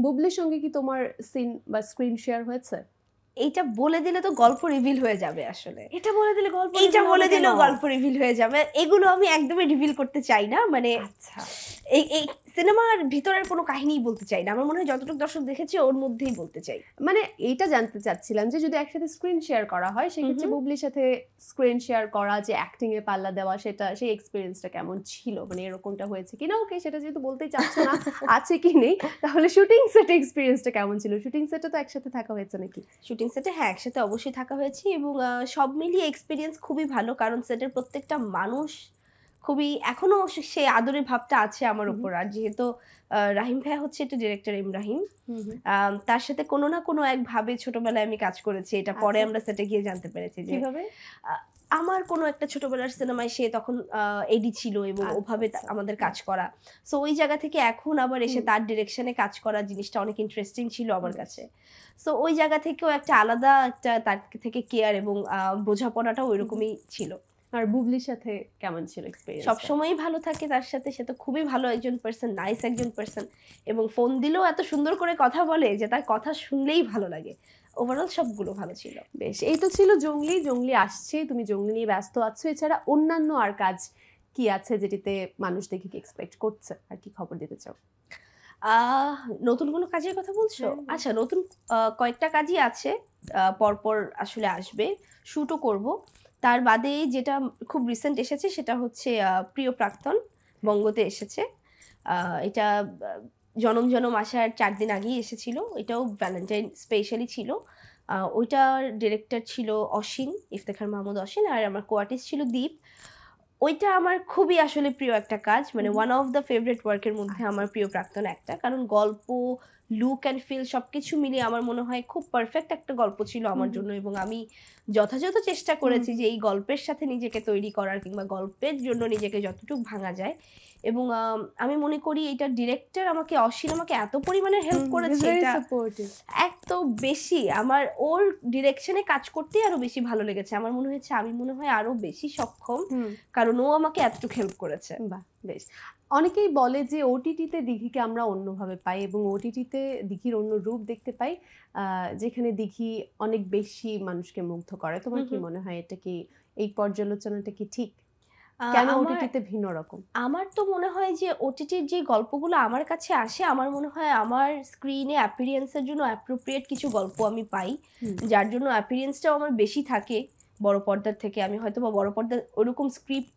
বুবলির সঙ্গে কি তোমার সিন বা স্ক্রিন শেয়ার হয়েছে? এইটা বলে দিলে তো গল্প রিভিল হয়ে যাবে আসলে। এটা বলে দিলে গল্প এইটা বলে দিলেও গল্প রিভিল হয়ে যাবে। এগুলো আমি একদমই রিভিল করতে চাই না। মানে আচ্ছা, এই সিনেমার ভিতরের কোনো কাহিনীই বলতে চাই না। আমার মনে হয় যতটুকু দর্শক দেখেছে ওর মধ্যেই বলতে চাই। মানে এইটা জানতে চাচ্ছিলাম যে যদি একসাথে স্ক্রিন শেয়ার করা হয় সেক্ষেত্রে বুবলির সাথে স্ক্রিন শেয়ার করা, যে অ্যাক্টিং এ পাল্লা দেওয়া, সেটা সেই এক্সপেরিয়েন্সটা কেমন ছিল? মানে এরকমটা হয়েছে কিনা? ওকে, সেটা যেহেতু বলতেই চাচ্ছ না আছে কি নেই, তাহলে শুটিং সেটে এক্সপেরিয়েন্সটা কেমন ছিল? শুটিং সেটে তো একসাথে থাকা হয়েছে নাকি? শুটিং সেটে হ্যাঁ, একসাথে অবশ্যই থাকা হয়েছে এবং সব মিলিয়ে এক্সপেরিয়েন্স খুবই ভালো। কারণ সেটের প্রত্যেকটা মানুষ খুবই এখনো সে আদরের ভাবটা আছে আমার উপর। আর যেহেতু রাহিম ভাইয়া হচ্ছে এটা ডিরেক্টর ইমরাহিম, তার সাথে কোনো না কোনো একভাবে ছোটবেলায় আমি কাজ করেছি। এটা পরে আমরা সেটে গিয়ে জানতে পেরেছি যে কিভাবে? আমার কোনো একটা ছোটবেলার সিনেমায় সে তখন এডি ছিল এবং ওভাবে আমাদের কাজ করা। সো ওই জায়গা থেকে এখন আবার এসে তার ডিরেকশনে কাজ করা জিনিসটা অনেক ইন্টারেস্টিং ছিল আমার কাছে। সো ওই জায়গা থেকেও একটা আলাদা একটা তার থেকে কেয়ার এবং বোঝাপড়াটাও ওইরকমই ছিল। আর বুবলির সাথে কেমন ছিল এক্সপেরিয়েন্স? সবসময়ই ভালো থাকে তার সাথে। সে তো খুবই ভালো একজন পার্সন, নাইস একজন পার্সন এবং ফোন দিলেও এত সুন্দর করে কথা বলে যে তার কথা শুনলেই ভালো লাগে। ওভারঅল সবগুলো ভালো ছিল। বেশ, এই তো ছিল জংলি। জংলি আসছে, তুমি জংলি নিয়ে ব্যস্ত আছো। এছাড়া অন্যান্য আর কাজ কি আছে যেটিতে মানুষ দেখে কি এক্সপেক্ট করছে, আর কি খবর দিতে চাও? নতুন কোনো কাজের কথা বলছো? আচ্ছা, নতুন কয়েকটা কাজই আছে, পরপর আসলে আসবে, শুটও করব। তার বাদে যেটা খুব রিসেন্ট এসেছে সেটা হচ্ছে প্রিয় প্রাক্তন, বঙ্গতে এসেছে। এটা জনম জনম আসার 4 দিন আগেই এসেছিল। এটাও ভ্যালেন্টাইন স্পেশালি ছিল। ওইটার ডিরেক্টর ছিল অসীন, ইফতেখার মাহমুদ অসীন, আর আমার কো-আর্টিস্ট ছিল দীপ। ওইটা আমার খুবই আসলে প্রিয় একটা কাজ, মানে ওয়ান অফ দ্য ফেভারিট ওয়ার্কের মধ্যে আমার প্রিয় প্রাক্তন একটা। কারণ গল্প, লুক অ্যান্ড ফিল সবকিছু মিলিয়ে আমার মনে হয় খুব পারফেক্ট একটা গল্প ছিল আমার জন্য এবং আমি যথাযথ চেষ্টা করেছি যে এই গল্পের সাথে নিজেকে তৈরি করার কিংবা গল্পের জন্য নিজেকে যতটুকু ভাঙা যায়। এবং আমি মনে করি এটা ডিরেক্টর অসীন আমাকে এত পরিমাণে হেল্প করেছে, এটা এত বেশি আমার ওর ডিরেকশনে কাজ করতেই আরো বেশি ভালো লেগেছে। আমার মনে হয়েছে আমি মনে হয় আরো বেশি সক্ষম, কারণ ও আমাকে এতটুকু হেল্প করেছে। বাহ, বেশ। অনেকেই বলে যে ওটিটিতে দিঘিকে আমরা অন্যভাবে পাই এবং ওটিটিতে দিঘির অন্য রূপ দেখতে পাই, যেখানে দিঘি অনেক বেশি মানুষকে মুগ্ধ করে। তোমার কি মনে হয়, এটা কি, এই পর্যালোচনাটা কি ঠিক? কেন ওটিটিতে ভিন্ন রকম? আমার তো মনে হয় যে ওটিটির যে গল্পগুলো আমার কাছে আসে, আমার মনে হয় আমার স্ক্রিনে অ্যাপিরিয়েন্সের জন্য অ্যাপ্রোপ্রিয়েট কিছু গল্প আমি পাই, যার জন্য অ্যাপিরিয়েন্সটাও আমার বেশি থাকে বড় পর্দার থেকে। আমি হয়তো বা বড় পর্দার ওরকম স্ক্রিপ্ট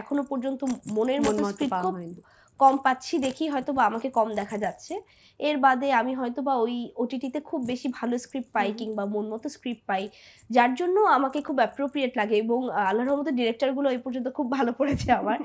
এখনো পর্যন্ত মনের মতো স্ক্রিপ্ট কম পাচ্ছি দেখি, হয়তো বা আমাকে কম দেখা যাচ্ছে। এর বাদে আমি হয়তো বা ওই ওটিটিতে খুব বেশি ভালো স্ক্রিপ্ট পাই কিংবা মন মতো স্ক্রিপ্ট পাই, যার জন্য আমাকে খুব অ্যাপ্রোপ্রিয়েট লাগে এবং আল্লাহর রহমতে ডিরেক্টরগুলো এই পর্যন্ত খুব ভালো পড়েছে আমার।